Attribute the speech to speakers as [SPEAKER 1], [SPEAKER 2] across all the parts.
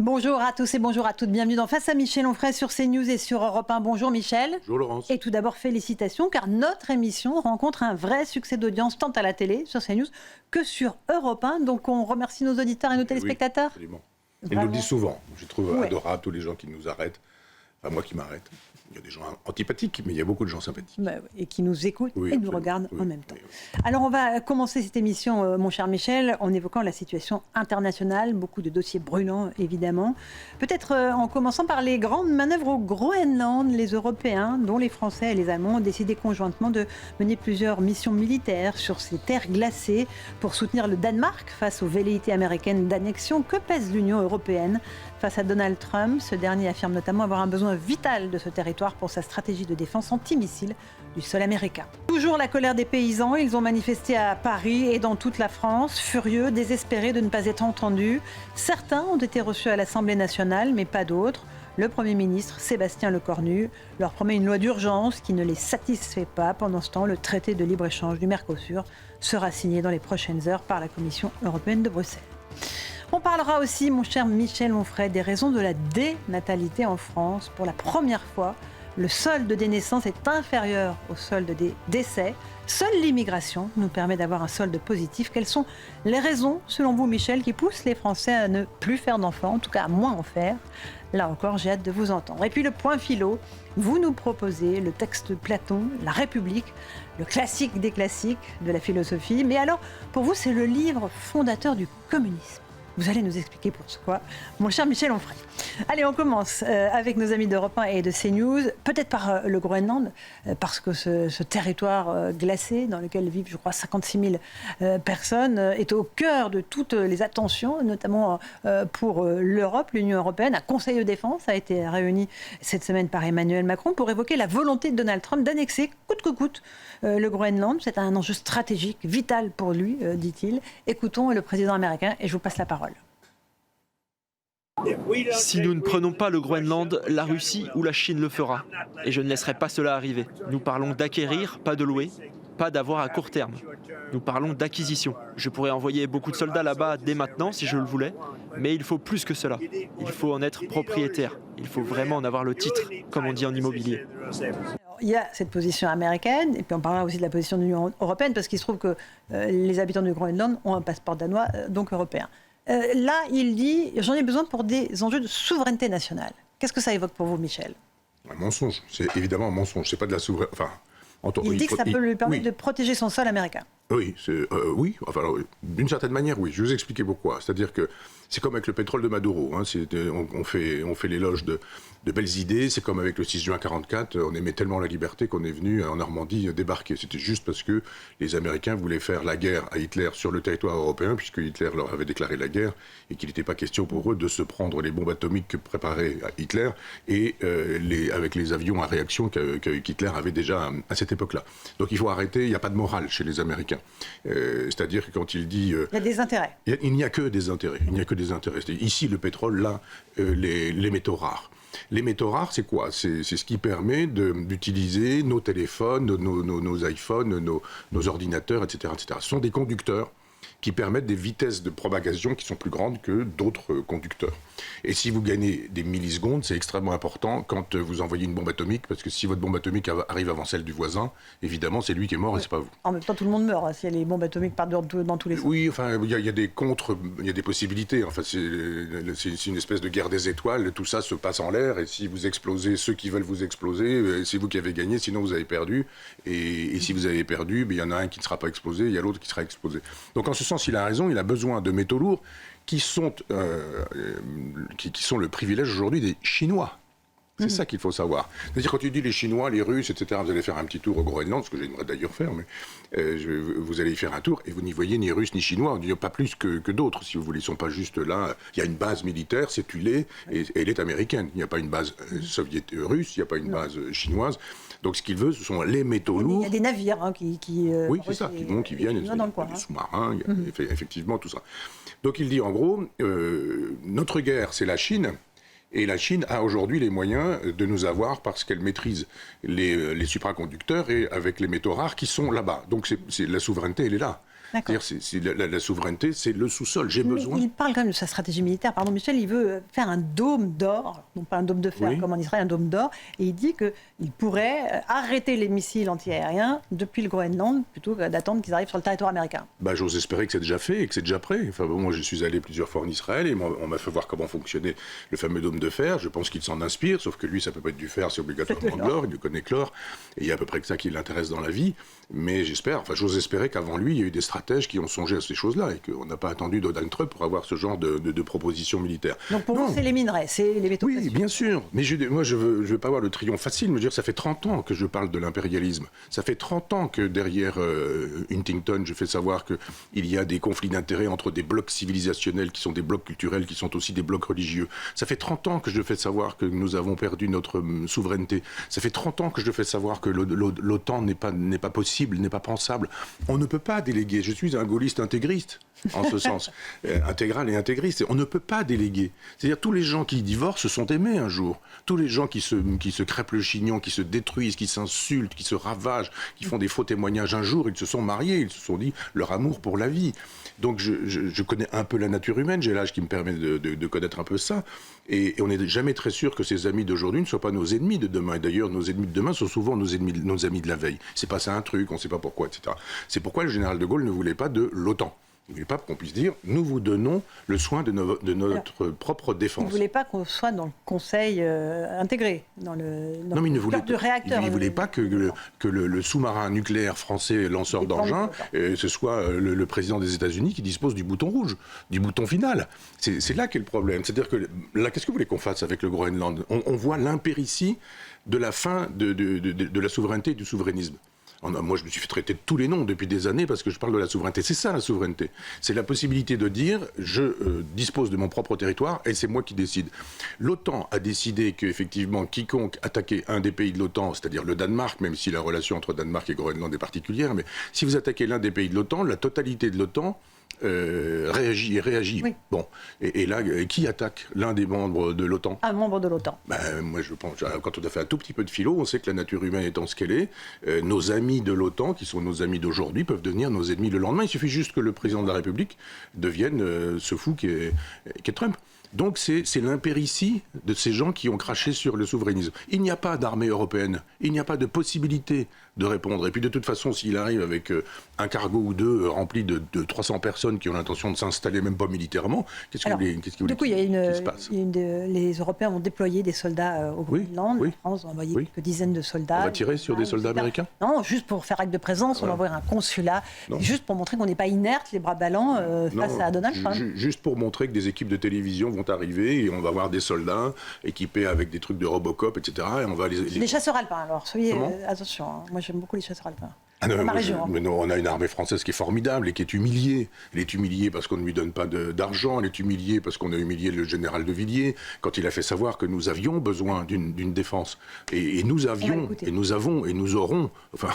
[SPEAKER 1] Bonjour à tous et bonjour à toutes. Bienvenue dans Face à Michel Onfray sur CNews et sur Europe 1. Bonjour Michel.
[SPEAKER 2] Bonjour Laurence.
[SPEAKER 1] Et tout d'abord, félicitations car notre émission rencontre un vrai succès d'audience tant à la télé, sur CNews, que sur Europe 1. Donc on remercie nos auditeurs et nos téléspectateurs.
[SPEAKER 2] Oui, absolument. Ils nous le disent souvent. Je trouve
[SPEAKER 1] Ouais.
[SPEAKER 2] adorable tous les gens qui nous arrêtent. Enfin, moi qui m'arrête. Il y a des gens antipathiques, mais il y a beaucoup de gens sympathiques.
[SPEAKER 1] Et qui nous écoutent
[SPEAKER 2] Oui,
[SPEAKER 1] et nous
[SPEAKER 2] absolument.
[SPEAKER 1] regardent
[SPEAKER 2] Oui,
[SPEAKER 1] en même temps.
[SPEAKER 2] oui, oui.
[SPEAKER 1] Alors on va commencer cette émission, mon cher Michel, en évoquant la situation internationale, beaucoup de dossiers brûlants évidemment. Peut-être en commençant par les grandes manœuvres au Groenland. Les Européens, dont les Français et les Allemands, ont décidé conjointement de mener plusieurs missions militaires sur ces terres glacées pour soutenir le Danemark face aux velléités américaines d'annexion. Que pèse l'Union européenne face à Donald Trump? Ce dernier affirme notamment avoir un besoin vital de ce territoire pour sa stratégie de défense antimissile du sol américain. Toujours la colère des paysans, ils ont manifesté à Paris et dans toute la France, furieux, désespérés de ne pas être entendus. Certains ont été reçus à l'Assemblée nationale, mais pas d'autres. Le Premier ministre, Sébastien Lecornu, leur promet une loi d'urgence qui ne les satisfait pas. Pendant ce temps, le traité de libre-échange du Mercosur sera signé dans les prochaines heures par la Commission européenne de Bruxelles. On parlera aussi, mon cher Michel Onfray, des raisons de la dénatalité en France. Pour la première fois, le solde des naissances est inférieur au solde des décès. Seule l'immigration nous permet d'avoir un solde positif. Quelles sont les raisons, selon vous, Michel, qui poussent les Français à ne plus faire d'enfants, en tout cas à moins en faire? Là encore, j'ai hâte de vous entendre. Et puis le point philo, vous nous proposez le texte de Platon, La République, le classique des classiques de la philosophie. Mais alors, pour vous, c'est le livre fondateur du communisme. Vous allez nous expliquer pourquoi, mon cher Michel Onfray. Allez, on commence avec nos amis d'Europe 1 et de CNews, peut-être par le Groenland, parce que ce territoire glacé, dans lequel vivent, je crois, 56 000 personnes, est au cœur de toutes les attentions, notamment pour l'Europe. L'Union européenne, un conseil de défense a été réuni cette semaine par Emmanuel Macron pour évoquer la volonté de Donald Trump d'annexer, coûte que coûte, le Groenland. C'est un enjeu stratégique, vital pour lui, dit-il. Écoutons le président américain et je vous passe la parole.
[SPEAKER 3] Si nous ne prenons pas le Groenland, la Russie ou la Chine le fera. Et je ne laisserai pas cela arriver. Nous parlons d'acquérir, pas de louer, pas d'avoir à court terme. Nous parlons d'acquisition. Je pourrais envoyer beaucoup de soldats là-bas dès maintenant si je le voulais, mais il faut plus que cela. Il faut en être propriétaire. Il faut vraiment en avoir le titre, comme on dit en immobilier.
[SPEAKER 1] Il y a cette position américaine, et puis on parlera aussi de la position de l'Union européenne, parce qu'il se trouve que les habitants du Groenland ont un passeport danois, donc européen. Là, il dit « j'en ai besoin pour des enjeux de souveraineté nationale ». Qu'est-ce que ça évoque pour vous, Michel?
[SPEAKER 2] Un mensonge. C'est évidemment un mensonge. C'est pas de la souveraineté. Enfin,
[SPEAKER 1] il dit que ça peut lui permettre de protéger son sol américain.
[SPEAKER 2] Oui, oui. Enfin, d'une certaine manière, oui. Je vais vous expliquer pourquoi. C'est-à-dire que c'est comme avec le pétrole de Maduro. Hein. On fait l'éloge de belles idées. C'est comme avec le 6 juin 1944. On aimait tellement la liberté qu'on est venu en Normandie débarquer. C'était juste parce que les Américains voulaient faire la guerre à Hitler sur le territoire européen, puisque Hitler leur avait déclaré la guerre, et qu'il n'était pas question pour eux de se prendre les bombes atomiques que préparait Hitler, et avec les avions à réaction qu'Hitler avait déjà à cette époque-là. Donc il faut arrêter. Il n'y a pas de morale chez les Américains. C'est-à-dire que quand il dit...
[SPEAKER 1] il y a des intérêts.
[SPEAKER 2] Il n'y a que des intérêts. Il n'y a que des intérêts. Ici, le pétrole, là, les métaux rares. Les métaux rares, c'est quoi? C'est ce qui permet d'utiliser nos téléphones, nos iPhones, nos ordinateurs, etc., etc. Ce sont des conducteurs qui permettent des vitesses de propagation qui sont plus grandes que d'autres conducteurs. Et si vous gagnez des millisecondes, c'est extrêmement important quand vous envoyez une bombe atomique, parce que si votre bombe atomique arrive avant celle du voisin, évidemment, c'est lui qui est mort et c'est pas vous.
[SPEAKER 1] En même temps, tout le monde meurt si les bombes atomiques partent dans tous les sens.
[SPEAKER 2] Oui, enfin, il y a des possibilités. Enfin, c'est une espèce de guerre des étoiles. Tout ça se passe en l'air, et si vous explosez ceux qui veulent vous exploser, c'est vous qui avez gagné, sinon vous avez perdu. Et si vous avez perdu, il y en a un qui ne sera pas explosé, il y a l'autre qui sera explosé. Donc en ce sens, il a raison, il a besoin de métaux lourds qui sont le privilège aujourd'hui des Chinois. C'est ça qu'il faut savoir. C'est-à-dire, quand tu dis les Chinois, les Russes, etc., vous allez faire un petit tour au Groenland, ce que j'aimerais d'ailleurs faire, mais vous allez y faire un tour, et vous n'y voyez ni Russes ni Chinois, pas plus que d'autres, si vous voulez. Ils ne sont pas juste là. Il y a une base militaire, c'est Tulé, et elle est américaine. Il n'y a pas une base russe, il n'y a pas une base chinoise. Donc ce qu'il veut, ce sont les métaux lourds.
[SPEAKER 1] Il y a des navires qui
[SPEAKER 2] oui, c'est ça, qui viennent, il y a des sous-marins, il y a effectivement tout ça. Donc il dit, en gros, notre guerre, c'est la Chine. Et la Chine a aujourd'hui les moyens de nous avoir parce qu'elle maîtrise les supraconducteurs et avec les métaux rares qui sont là-bas. Donc la souveraineté, elle est là.
[SPEAKER 1] D'accord.
[SPEAKER 2] C'est-à-dire, la souveraineté, c'est le sous-sol. J'ai besoin...
[SPEAKER 1] Il parle quand même de sa stratégie militaire. Pardon, Michel, il veut faire un dôme d'or, non pas un dôme de fer comme en Israël, un dôme d'or. Et il dit qu'il pourrait arrêter les missiles antiaériens depuis le Groenland plutôt que d'attendre qu'ils arrivent sur le territoire américain.
[SPEAKER 2] J'ose espérer que c'est déjà fait et que c'est déjà prêt. Enfin, moi, je suis allé plusieurs fois en Israël et on m'a fait voir comment fonctionnait le fameux dôme de fer. Je pense qu'il s'en inspire, sauf que lui, ça peut pas être du fer, c'est obligatoirement de l'or. Il le connaît que l'or. Et il y a à peu près que ça qui l'intéresse dans la vie. Mais j'ose espérer qu'avant lui, il y a eu des stratèges qui ont songé à ces choses-là et qu'on n'a pas attendu Donald Trump pour avoir ce genre de propositions militaires.
[SPEAKER 1] Donc pour vous, c'est les minerais, c'est les métaux précieux.
[SPEAKER 2] Oui, bien sûr. Mais moi, je veux pas avoir le triomphe facile. Me dire, ça fait 30 ans que je parle de l'impérialisme. Ça fait 30 ans que derrière Huntington, je fais savoir qu'il y a des conflits d'intérêts entre des blocs civilisationnels qui sont des blocs culturels, qui sont aussi des blocs religieux. Ça fait 30 ans que je fais savoir que nous avons perdu notre souveraineté. Ça fait 30 ans que je fais savoir que l'OTAN n'est pas possible, n'est pas pensable. On ne peut pas déléguer. Je suis un gaulliste intégriste, en ce sens, intégral et intégriste. On ne peut pas déléguer. C'est-à-dire tous les gens qui divorcent se sont aimés un jour. Tous les gens qui se crêpent le chignon, qui se détruisent, qui s'insultent, qui se ravagent, qui font des faux témoignages un jour, ils se sont mariés, ils se sont dit leur amour pour la vie. Donc je connais un peu la nature humaine, j'ai l'âge qui me permet de connaître un peu ça. Et on n'est jamais très sûr que ces amis d'aujourd'hui ne soient pas nos ennemis de demain. Et d'ailleurs, nos ennemis de demain sont souvent nos amis de la veille. C'est passé un truc, on ne sait pas pourquoi, etc. C'est pourquoi le général de Gaulle ne voulait pas de l'OTAN. Il ne voulait pas qu'on puisse dire « nous vous donnons le soin de notre propre défense ».
[SPEAKER 1] Il ne voulait pas qu'on soit dans le conseil intégré, dans le cœur du réacteur.
[SPEAKER 2] Il ne voulait pas que le sous-marin nucléaire français lanceur d'engins, ce soit le président des États-Unis qui dispose du bouton rouge, du bouton final. C'est là qu'est le problème. C'est-à-dire que là, qu'est-ce que vous voulez qu'on fasse avec le Groenland ? On voit l'impéritie de la fin de la souveraineté et du souverainisme. Moi, je me suis fait traiter de tous les noms depuis des années parce que je parle de la souveraineté. C'est ça, la souveraineté. C'est la possibilité de dire je dispose de mon propre territoire et c'est moi qui décide. L'OTAN a décidé qu'effectivement, quiconque attaquait un des pays de l'OTAN, c'est-à-dire le Danemark, même si la relation entre Danemark et Groenland est particulière, mais si vous attaquez l'un des pays de l'OTAN, la totalité de l'OTAN réagit.
[SPEAKER 1] Oui.
[SPEAKER 2] Bon. Et là, qui attaque l'un des membres de l'OTAN ?
[SPEAKER 1] Un membre de l'OTAN.
[SPEAKER 2] Moi, je pense, quand on a fait un tout petit peu de philo, on sait que la nature humaine étant ce qu'elle est, nos amis de l'OTAN, qui sont nos amis d'aujourd'hui, peuvent devenir nos ennemis le lendemain. Il suffit juste que le président de la République devienne ce fou qui est Trump. Donc c'est l'impéritie de ces gens qui ont craché sur le souverainisme. Il n'y a pas d'armée européenne, il n'y a pas de possibilité de répondre. Et puis de toute façon, s'il arrive avec un cargo ou deux rempli de 300 personnes qui ont l'intention de s'installer, même pas militairement, qu'est-ce qui se passe ?
[SPEAKER 1] Les Européens ont déployé des soldats au Groenland.
[SPEAKER 2] Oui.
[SPEAKER 1] La France a envoyé quelques dizaines de soldats.
[SPEAKER 2] On va tirer sur des soldats américains ?
[SPEAKER 1] Non, juste pour faire acte de présence, on va envoyer un consulat, juste pour montrer qu'on n'est pas inerte, les bras ballants, face à Donald Trump.
[SPEAKER 2] Juste pour montrer que des équipes de télévision vont arriver et on va voir des soldats équipés avec des trucs de Robocop, etc. Et on va
[SPEAKER 1] les chasseurs alpins, alors, soyez attention. Moi, j'aime beaucoup les chasseurs alpins.
[SPEAKER 2] Mais non, on a une armée française qui est formidable et qui est humiliée. Elle est humiliée parce qu'on ne lui donne pas d'argent, elle est humiliée parce qu'on a humilié le général de Villiers quand il a fait savoir que nous avions besoin d'une défense. Et nous avions, et nous avons, et nous aurons, enfin,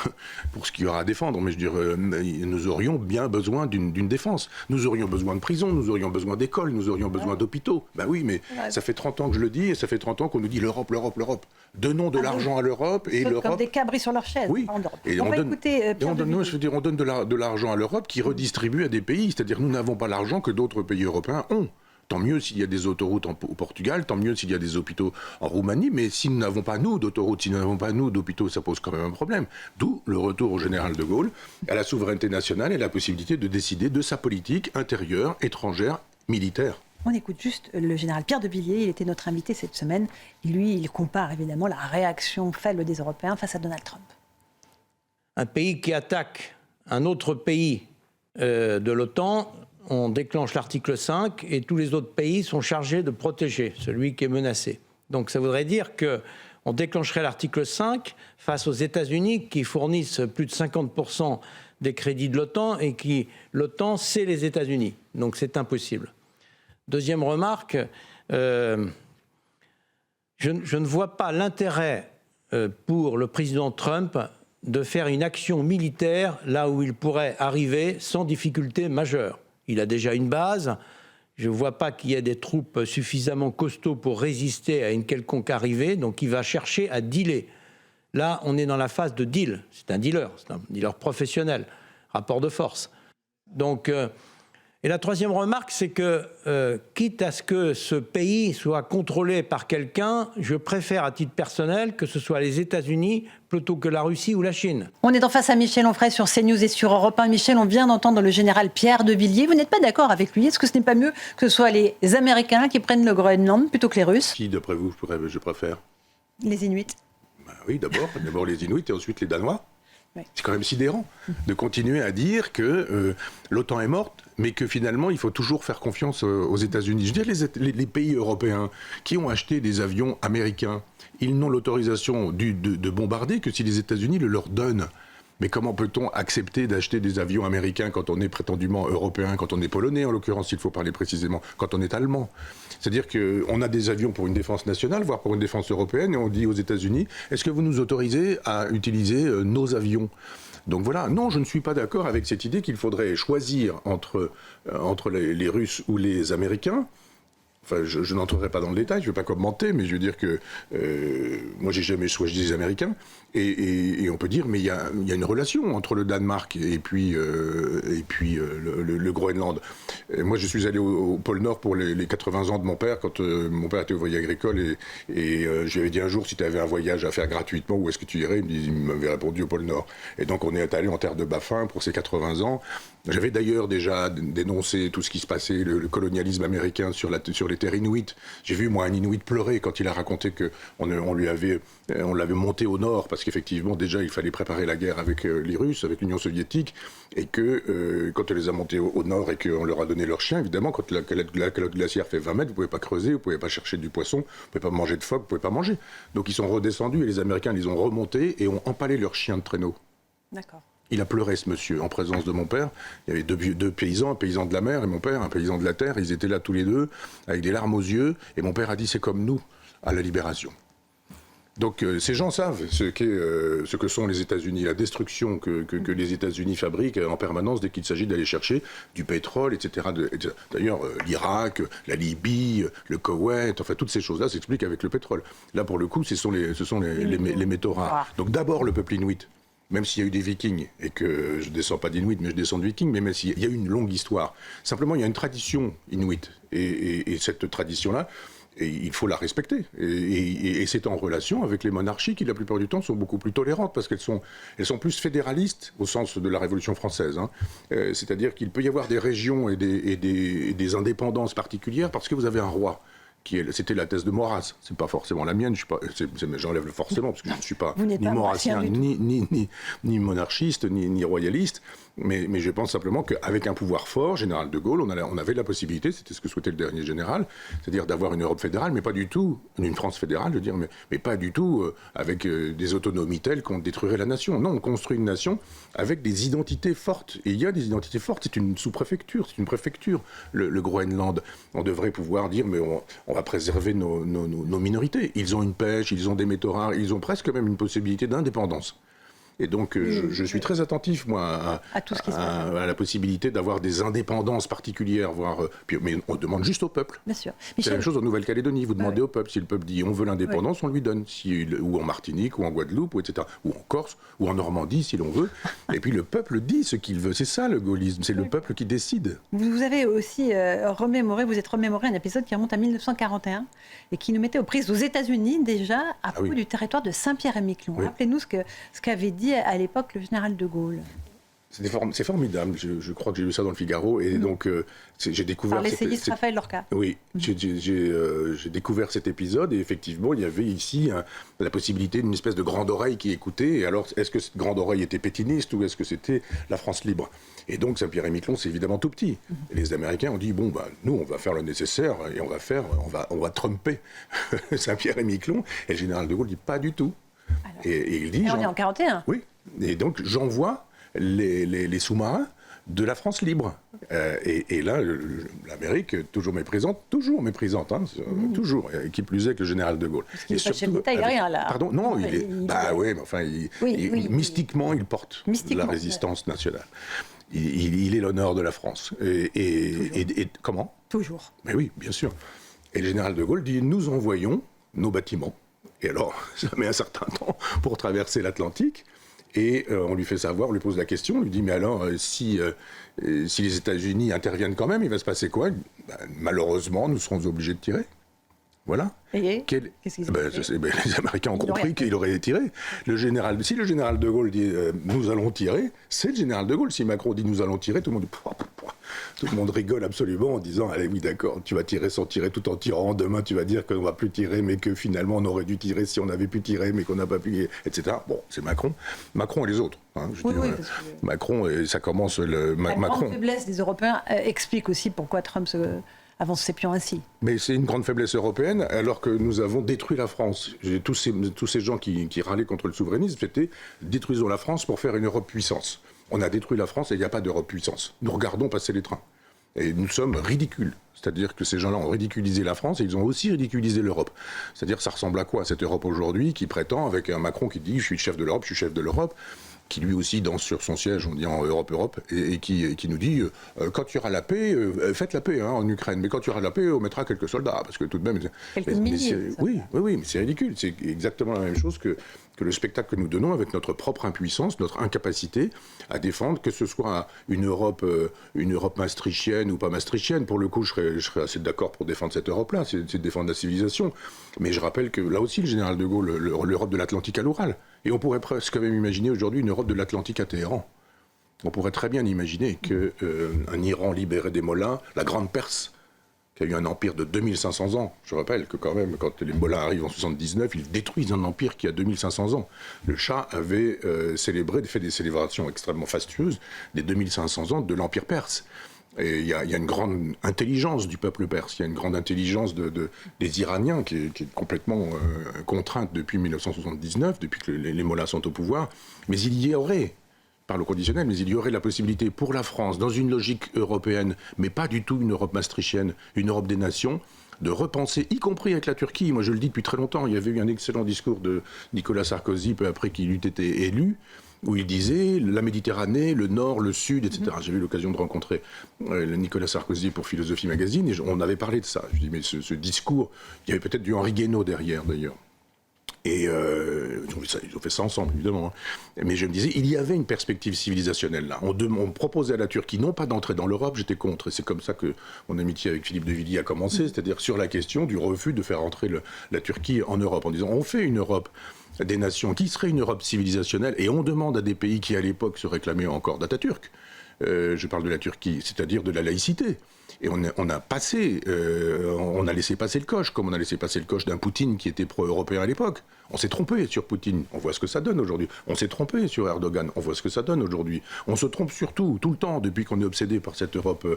[SPEAKER 2] pour ce qu'il y aura à défendre, mais je dirais, nous aurions bien besoin d'une défense. Nous aurions besoin de prisons, nous aurions besoin d'écoles, nous aurions besoin d'hôpitaux. Oui, mais ça fait 30 ans que je le dis et ça fait 30 ans qu'on nous dit l'Europe, l'Europe, l'Europe. Donnons de l'argent à l'Europe et l'Europe...
[SPEAKER 1] Comme des cabris sur leur chaise.
[SPEAKER 2] Oui.
[SPEAKER 1] Et on va écouter Pierre de Villiers.
[SPEAKER 2] On donne de l'argent à l'Europe qui redistribue à des pays. C'est-à-dire nous n'avons pas l'argent que d'autres pays européens ont. Tant mieux s'il y a des autoroutes au Portugal, tant mieux s'il y a des hôpitaux en Roumanie, mais si nous n'avons pas, nous, d'autoroutes, si nous n'avons pas, nous, d'hôpitaux, ça pose quand même un problème. D'où le retour au général de Gaulle à la souveraineté nationale et la possibilité de décider de sa politique intérieure, étrangère, militaire.
[SPEAKER 1] On écoute juste le général Pierre de Villiers, il était notre invité cette semaine. Lui, il compare évidemment la réaction faible des Européens face à Donald Trump.
[SPEAKER 4] Un pays qui attaque un autre pays de l'OTAN, on déclenche l'article 5 et tous les autres pays sont chargés de protéger celui qui est menacé. Donc ça voudrait dire qu'on déclencherait l'article 5 face aux États-Unis qui fournissent plus de 50% des crédits de l'OTAN et l'OTAN, c'est les États-Unis. Donc c'est impossible. Deuxième remarque, je ne vois pas l'intérêt pour le président Trump de faire une action militaire là où il pourrait arriver sans difficulté majeure. Il a déjà une base, je ne vois pas qu'il y ait des troupes suffisamment costauds pour résister à une quelconque arrivée, donc il va chercher à dealer. Là, on est dans la phase de deal, c'est un dealer professionnel, rapport de force. Donc, et la troisième remarque, c'est que, quitte à ce que ce pays soit contrôlé par quelqu'un, je préfère à titre personnel que ce soit les États-Unis plutôt que la Russie ou la Chine.
[SPEAKER 1] On est en face à Michel Onfray sur CNews et sur Europe 1. Michel, on vient d'entendre le général Pierre de Villiers. Vous n'êtes pas d'accord avec lui? Est-ce que ce n'est pas mieux que ce soit les Américains qui prennent le Groenland plutôt que les Russes?
[SPEAKER 2] Qui, d'après vous, je préfère?
[SPEAKER 1] Les Inuits.
[SPEAKER 2] Oui, d'abord les Inuits et ensuite les Danois.
[SPEAKER 1] Oui.
[SPEAKER 2] C'est quand même sidérant de continuer à dire que l'OTAN est morte, mais que finalement, il faut toujours faire confiance aux États-Unis. Je veux dire, les pays européens qui ont acheté des avions américains, ils n'ont l'autorisation de bombarder que si les États-Unis le leur donnent. Mais comment peut-on accepter d'acheter des avions américains quand on est prétendument européen, quand on est polonais en l'occurrence, s'il faut parler précisément, quand on est allemand? C'est-à-dire qu'on a des avions pour une défense nationale, voire pour une défense européenne, et on dit aux États-Unis, est-ce que vous nous autorisez à utiliser nos avions? Donc voilà, non, je ne suis pas d'accord avec cette idée qu'il faudrait choisir entre les Russes ou les Américains. Enfin, je n'entrerai pas dans le détail, je ne vais pas commenter, mais je veux dire que moi, j'ai jamais choisi les Américains. Et on peut dire, mais il y a une relation entre le Danemark et puis le Groenland. Et moi, je suis allé au pôle Nord pour les 80 ans de mon père, quand mon père était au voyage agricole. Et je lui avais dit un jour, si tu avais un voyage à faire gratuitement, où est-ce que tu irais? Il m'avait répondu au pôle Nord. Et donc, on est allé en terre de Baffin pour ses 80 ans. J'avais d'ailleurs déjà dénoncé tout ce qui se passait, le colonialisme américain sur les terres inuites. J'ai vu, moi, un Inuit pleurer quand il a raconté qu'on l'avait monté au nord, parce qu'effectivement, déjà, il fallait préparer la guerre avec les Russes, avec l'Union soviétique, et que quand on les a montés au nord et qu'on leur a donné leurs chiens, évidemment, quand la calotte glaciaire fait 20 mètres, vous ne pouvez pas creuser, vous ne pouvez pas chercher du poisson, vous ne pouvez pas manger de phoque, vous ne pouvez pas manger. Donc ils sont redescendus et les Américains les ont remontés et ont empalé leurs chiens de traîneau.
[SPEAKER 1] D'accord.
[SPEAKER 2] Il a pleuré, ce monsieur, en présence de mon père. Il y avait deux paysans, un paysan de la mer et mon père, un paysan de la terre. Ils étaient là tous les deux, avec des larmes aux yeux. Et mon père a dit, c'est comme nous, à la Libération. Donc ces gens savent ce que sont les États-Unis, la destruction que les États-Unis fabriquent en permanence dès qu'il s'agit d'aller chercher du pétrole, etc. D'ailleurs, l'Irak, la Libye, le Koweït, enfin toutes ces choses-là s'expliquent avec le pétrole. Là, pour le coup, ce sont les métaux rares. Donc d'abord le peuple inuit. Même s'il y a eu des Vikings, et que je ne descends pas d'Inuit, mais je descends de Vikings, mais même s'il y a eu une longue histoire. Simplement, il y a une tradition inuite. Et cette tradition-là, il faut la respecter. Et c'est en relation avec les monarchies qui, la plupart du temps, sont beaucoup plus tolérantes, parce qu'elles sont plus fédéralistes, au sens de la Révolution française. Hein. C'est-à-dire qu'il peut y avoir des régions et des indépendances particulières, parce que vous avez un roi. C'était la thèse de Maurras, c'est pas forcément la mienne, j'enlève le forcément parce que je ne suis pas ni maurassien, ni monarchiste, ni royaliste, mais je pense simplement qu'avec un pouvoir fort, général de Gaulle, on avait la possibilité, c'était ce que souhaitait le dernier général, c'est-à-dire d'avoir une Europe fédérale, mais pas du tout, une France fédérale, je veux dire, mais pas du tout avec des autonomies telles qu'on détruirait la nation. Non, on construit une nation avec des identités fortes, et il y a des identités fortes, c'est une sous-préfecture, c'est une préfecture, le Groenland. On devrait pouvoir dire, mais on va préserver nos minorités. Ils ont une pêche, ils ont des métaux rares, ils ont presque même une possibilité d'indépendance. Et donc, je suis très attentif, moi,
[SPEAKER 1] à tout ce qui se passe.
[SPEAKER 2] À la possibilité d'avoir des indépendances particulières, mais on demande juste au peuple.
[SPEAKER 1] Bien sûr.
[SPEAKER 2] C'est la même chose en Nouvelle-Calédonie. Vous demandez au peuple. Si le peuple dit on veut l'indépendance, on lui donne. Ou en Martinique, ou en Guadeloupe, ou etc. Ou en Corse, ou en Normandie, si l'on veut. Et puis le peuple dit ce qu'il veut. C'est ça le gaullisme. C'est le peuple qui décide.
[SPEAKER 1] Vous avez aussi vous êtes remémoré un épisode qui remonte à 1941 et qui nous mettait aux prises aux États-Unis déjà à propos du territoire de Saint-Pierre-et-Miquelon. Oui. Rappelez-nous ce qu'avait dit à l'époque le général de Gaulle.
[SPEAKER 2] C'est formidable, je crois que j'ai lu ça dans le Figaro, et donc j'ai découvert...
[SPEAKER 1] Par l'essayiste Raphaël Lorca.
[SPEAKER 2] Oui, j'ai découvert cet épisode, et effectivement, il y avait ici la possibilité d'une espèce de grande oreille qui écoutait, et alors, est-ce que cette grande oreille était pétiniste, ou est-ce que c'était la France libre? Et donc, Saint-Pierre-et-Miquelon, c'est évidemment tout petit. Et les Américains ont dit, bon, nous, on va faire le nécessaire, et on va tromper Saint-Pierre-et-Miquelon, et le général de Gaulle dit, pas du tout.
[SPEAKER 1] Alors,
[SPEAKER 2] et il dit...
[SPEAKER 1] on est en 41.
[SPEAKER 2] Oui, et donc j'envoie les sous-marins de la France libre. Et là, l'Amérique, toujours méprisante, hein, toujours, et qui plus est que le général de Gaulle.
[SPEAKER 1] Parce qu'il n'est pas chef d'État, il n'a rien là.
[SPEAKER 2] Pardon, non, oui, mais enfin, mystiquement, il porte la résistance nationale. Il est l'honneur de la France. Et comment?
[SPEAKER 1] Toujours.
[SPEAKER 2] Mais oui, bien sûr. Et le général de Gaulle dit, nous envoyons nos bâtiments. Et alors, ça met un certain temps pour traverser l'Atlantique. Et on lui fait savoir, on lui pose la question, on lui dit mais alors si les États-Unis interviennent quand même, il va se passer quoi ? Malheureusement, nous serons obligés de tirer. Voilà.
[SPEAKER 1] Qu'est-ce qui s'est passé ?
[SPEAKER 2] Les Américains ont compris qu'il aurait tiré. Si le général de Gaulle dit nous allons tirer, c'est le général de Gaulle. Si Macron dit nous allons tirer, tout le monde tout le monde rigole absolument en disant allez oui d'accord, tu vas tirer sans tirer, tout en tirant. Demain tu vas dire qu'on ne va plus tirer, mais que finalement on aurait dû tirer si on avait pu tirer, mais qu'on n'a pas pu, etc. Bon, c'est Macron et les autres. Hein, Macron et ça commence
[SPEAKER 1] La grande faiblesse des Européens explique aussi pourquoi Trump avance ses pions ainsi.
[SPEAKER 2] Mais c'est une grande faiblesse européenne, alors que nous avons détruit la France. Tous ces gens qui râlaient contre le souverainisme, c'était détruisons la France pour faire une Europe puissance. On a détruit la France et il n'y a pas d'Europe puissance. Nous regardons passer les trains. Et nous sommes ridicules. C'est-à-dire que ces gens-là ont ridiculisé la France et ils ont aussi ridiculisé l'Europe. C'est-à-dire ça ressemble à quoi cette Europe aujourd'hui qui prétend, avec un Macron qui dit je suis chef de l'Europe, qui lui aussi danse sur son siège en disant Europe, et qui nous dit quand il y aura la paix, faites la paix en Ukraine, mais quand il y aura la paix, on mettra quelques soldats, parce que tout de même...
[SPEAKER 1] Quelques milliers.
[SPEAKER 2] Oui, mais c'est ridicule. C'est exactement la même chose que le spectacle que nous donnons avec notre propre impuissance, notre incapacité à défendre, que ce soit une Europe maastrichtienne ou pas maastrichtienne. Pour le coup, je serais assez d'accord pour défendre cette Europe-là, c'est de défendre la civilisation. Mais je rappelle que là aussi, le général de Gaulle, l'Europe de l'Atlantique à l'Oural. Et on pourrait presque même imaginer aujourd'hui une Europe de l'Atlantique à Téhéran. On pourrait très bien imaginer qu'un Iran libéré des Mollahs, la Grande Perse, qui a eu un empire de 2500 ans. Je rappelle que quand même, quand les Mollahs arrivent en 79, ils détruisent un empire qui a 2500 ans. Le Shah avait fait des célébrations extrêmement fastueuses des 2500 ans de l'empire perse. Et il y a une grande intelligence du peuple perse, il y a une grande intelligence des Iraniens qui est complètement contrainte depuis 1979, depuis que les Mollahs sont au pouvoir. Mais il y aurait, par le conditionnel, mais il y aurait la possibilité pour la France, dans une logique européenne, mais pas du tout une Europe maastrichtienne, une Europe des nations, de repenser, y compris avec la Turquie. Moi je le dis depuis très longtemps, il y avait eu un excellent discours de Nicolas Sarkozy peu après qu'il eût été élu, où il disait la Méditerranée, le Nord, le Sud, etc. J'ai eu l'occasion de rencontrer Nicolas Sarkozy pour Philosophie Magazine, et on avait parlé de ça. Je dis, mais ce discours, il y avait peut-être du Henri Guénaud derrière, d'ailleurs. Et ils ont fait ça ensemble, évidemment. Mais je me disais, il y avait une perspective civilisationnelle là. On proposait à la Turquie, non pas d'entrer dans l'Europe, j'étais contre. Et c'est comme ça que mon amitié avec Philippe de Villiers a commencé, c'est-à-dire sur la question du refus de faire entrer la Turquie en Europe, en disant, on fait une Europe des nations qui serait une Europe civilisationnelle, et on demande à des pays qui, à l'époque, se réclamaient encore d'Atatürk, je parle de la Turquie, c'est-à-dire de la laïcité. Et on a laissé passer le coche, comme on a laissé passer le coche d'un Poutine qui était pro-européen à l'époque. On s'est trompé sur Poutine, on voit ce que ça donne aujourd'hui. On s'est trompé sur Erdogan, on voit ce que ça donne aujourd'hui. On se trompe surtout, tout le temps, depuis qu'on est obsédé par cette Europe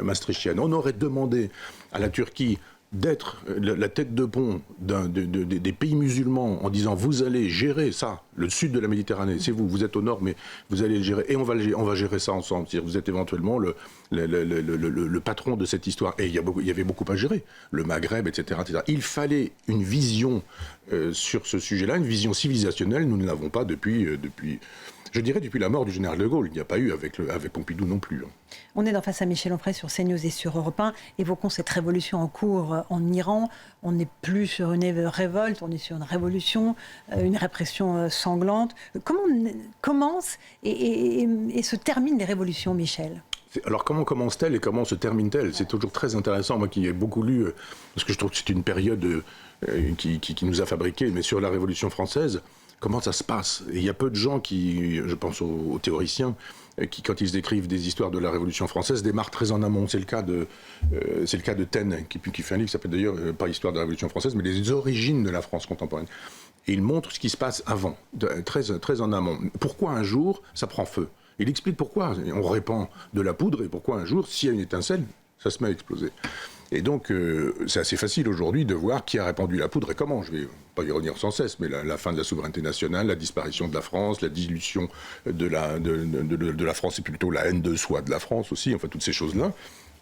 [SPEAKER 2] maastrichtienne. On aurait demandé à la Turquie d'être la tête de pont des pays musulmans en disant vous allez gérer ça, le sud de la Méditerranée, c'est vous êtes au nord, mais vous allez le gérer et on va gérer ça ensemble. C'est-à-dire vous êtes éventuellement le patron de cette histoire. Et il y avait beaucoup à gérer, le Maghreb, etc. Il fallait une vision sur ce sujet-là, une vision civilisationnelle. Nous ne l'avons pas depuis la mort du général de Gaulle. Il n'y a pas eu avec Pompidou non plus.
[SPEAKER 1] On est dans Face à Michel Onfray sur CNews et sur Europe 1. Évoquons cette révolution en cours en Iran. On n'est plus sur une révolte, on est sur une révolution, une répression sanglante. Comment commence et se terminent les révolutions, Michel ?
[SPEAKER 2] Alors comment commence-t-elle et comment se termine-t-elle ? C'est toujours très intéressant, moi qui ai beaucoup lu, parce que je trouve que c'est une période qui nous a fabriqués, mais sur la Révolution française, comment ça se passe ? Et il y a peu de gens qui, je pense aux théoriciens, qui, quand ils écrivent des histoires de la Révolution française, démarrent très en amont. C'est le cas de Taine, qui fait un livre qui s'appelle d'ailleurs pas Histoire de la Révolution française, mais les origines de la France contemporaine. Et il montre ce qui se passe avant, très en amont. Pourquoi un jour ça prend feu ? Il explique pourquoi on répand de la poudre et pourquoi un jour, s'il y a une étincelle, ça se met à exploser. Et donc, c'est assez facile aujourd'hui de voir qui a répandu la poudre et comment. Je ne vais pas y revenir sans cesse, mais la fin de la souveraineté nationale, la disparition de la France, la dilution de la France, et plutôt la haine de soi de la France aussi, enfin toutes ces choses-là.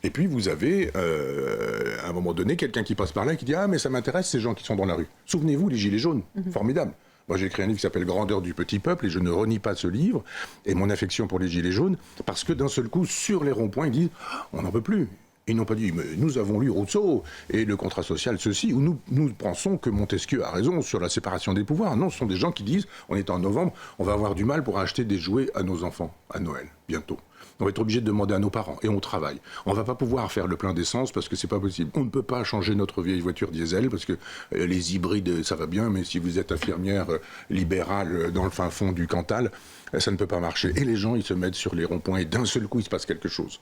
[SPEAKER 2] Et puis vous avez, à un moment donné, quelqu'un qui passe par là et qui dit « Ah, mais ça m'intéresse ces gens qui sont dans la rue. » Souvenez-vous, les Gilets jaunes, formidable. Moi, j'ai écrit un livre qui s'appelle « Grandeur du petit peuple » et je ne renie pas ce livre et mon affection pour les Gilets jaunes parce que d'un seul coup, sur les ronds-points, ils disent « On n'en peut plus. Ils n'ont pas dit, mais nous avons lu Rousseau et le contrat social, ceci, ou nous pensons que Montesquieu a raison sur la séparation des pouvoirs. Non, ce sont des gens qui disent, on est en novembre, on va avoir du mal pour acheter des jouets à nos enfants, à Noël, bientôt. On va être obligé de demander à nos parents, et on travaille. On ne va pas pouvoir faire le plein d'essence parce que c'est pas possible. On ne peut pas changer notre vieille voiture diesel parce que les hybrides, ça va bien, mais si vous êtes infirmière libérale dans le fin fond du Cantal, ça ne peut pas marcher. Et les gens, ils se mettent sur les ronds-points et d'un seul coup, il se passe quelque chose.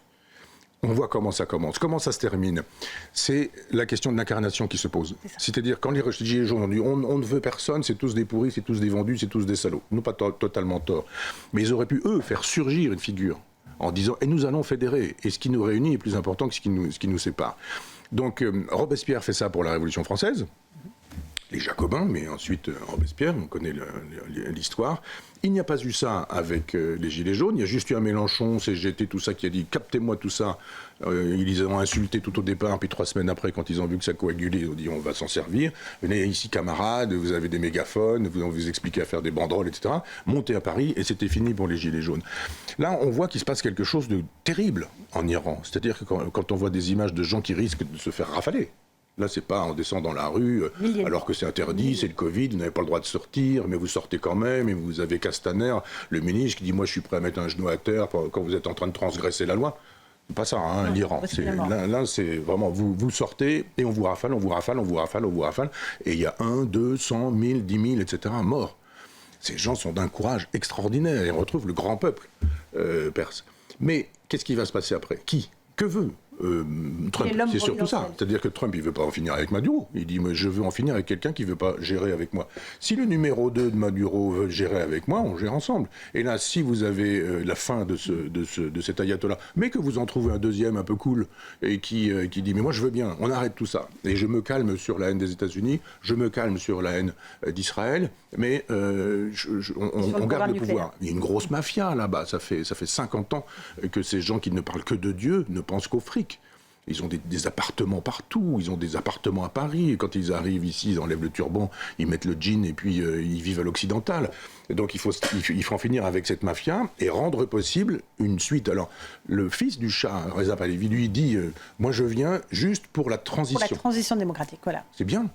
[SPEAKER 2] On voit comment ça commence. Comment ça se termine? C'est la question de l'incarnation qui se pose. C'est-à-dire, quand les gilets jaunes ont dit on ne veut personne, c'est tous des pourris, c'est tous des vendus, c'est tous des salauds. Nous, pas totalement tort. Mais ils auraient pu, eux, faire surgir une figure en disant « et nous allons fédérer ». Et ce qui nous réunit est plus important que ce qui nous sépare. Donc, Robespierre fait ça pour la Révolution française. Les Jacobins, mais ensuite Robespierre, on connaît l'histoire. Il n'y a pas eu ça avec les Gilets jaunes, il y a juste eu un Mélenchon, CGT, tout ça, qui a dit « captez-moi tout ça ». Ils les ont insultés tout au départ, puis 3 semaines après, quand ils ont vu que ça coagulait, ils ont dit « on va s'en servir, venez ici camarades, vous avez des mégaphones, on vous explique à faire des banderoles, etc. » Montez à Paris, et c'était fini pour les Gilets jaunes. Là, on voit qu'il se passe quelque chose de terrible en Iran, c'est-à-dire que quand on voit des images de gens qui risquent de se faire rafaler, là, c'est pas en descendant dans la rue, alors que c'est interdit, c'est le Covid, vous n'avez pas le droit de sortir, mais vous sortez quand même, et vous avez Castaner, le ministre, qui dit « moi, je suis prêt à mettre un genou à terre quand vous êtes en train de transgresser la loi ». C'est pas ça, hein, l'Iran. Là, c'est vraiment, vous sortez, et on vous rafale, on vous rafale, on vous rafale, on vous rafale, et il y a 1, 2, 100, 1000, 10 000, etc., morts. Ces gens sont d'un courage extraordinaire, et on retrouve le grand peuple perse. Mais qu'est-ce qui va se passer après? Qui? Que veut Trump? C'est surtout ça. C'est-à-dire que Trump, il ne veut pas en finir avec Maduro. Il dit, je veux en finir avec quelqu'un qui ne veut pas gérer avec moi. Si le numéro 2 de Maduro veut gérer avec moi, on gère ensemble. Et là, si vous avez la fin de cet ayatollah, mais que vous en trouvez un deuxième un peu cool, et qui dit, mais moi je veux bien, on arrête tout ça. Et je me calme sur la haine des États-Unis, je me calme sur la haine d'Israël, mais on garde le pouvoir. Il y a une grosse mafia là-bas. Ça fait 50 ans que ces gens qui ne parlent que de Dieu ne pensent qu'au fric. Ils ont des appartements partout, ils ont des appartements à Paris, et quand ils arrivent ici, ils enlèvent le turban, ils mettent le jean et puis ils vivent à l'occidental. Et donc il faut en finir avec cette mafia et rendre possible une suite. Alors le fils du Shah, Reza Pahlavi, lui dit moi je viens juste pour la transition.
[SPEAKER 1] Pour la transition démocratique, voilà.
[SPEAKER 2] C'est bien.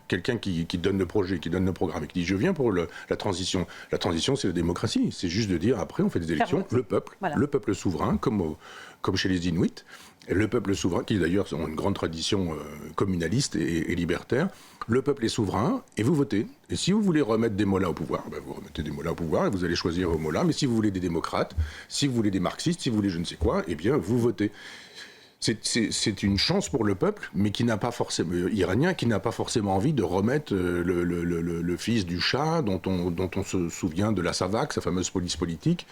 [SPEAKER 2] Quelqu'un qui donne le projet, qui donne le programme et qui dit je viens pour la transition. La transition, c'est la démocratie. C'est juste de dire après on fait des élections, le peuple souverain, comme chez les Inuits. Le peuple souverain, qui d'ailleurs ont une grande tradition communaliste et libertaire, le peuple est souverain et vous votez. Et si vous voulez remettre des mollahs au pouvoir, vous remettez des mollahs au pouvoir et vous allez choisir vos mollahs. Mais si vous voulez des démocrates, si vous voulez des marxistes, si vous voulez je ne sais quoi, eh bien vous votez. C'est une chance pour le peuple, mais qui n'a pas forcément iranien, qui n'a pas forcément envie de remettre le fils du Shah, dont on se souvient de la Savak, sa fameuse police politique,